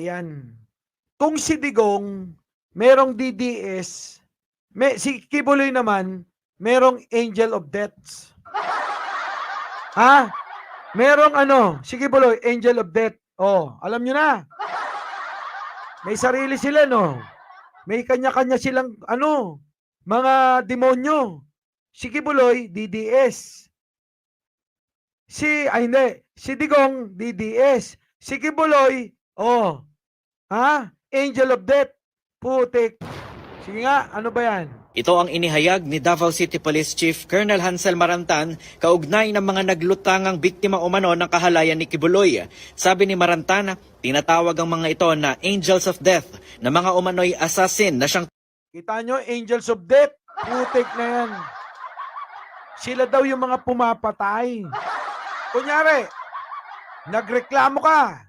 Yan. Kung si Digong merong DDS, si Kibuloy naman merong Angel of Deaths. Ha? Merong si Kibuloy, Angel of Death. Oh, alam nyo na. May sarili sila, no? May kanya-kanya silang, mga demonyo. Si Kibuloy, DDS. Si Digong, DDS. Si Kibuloy, Angel of Death. Putik. Sige nga, ano ba yan? Ito ang inihayag ni Davao City Police Chief Colonel Hansel Marantan kaugnay ng mga naglutangang biktima umano ng kahalayan ni Kibuloy. Sabi ni Marantan, tinatawag ang mga ito na Angels of Death na mga umano'y assassin na siyang... Kita nyo, Angels of Death. Putik na yan. Sila daw yung mga pumapatay. Kunyari, nagreklamo ka.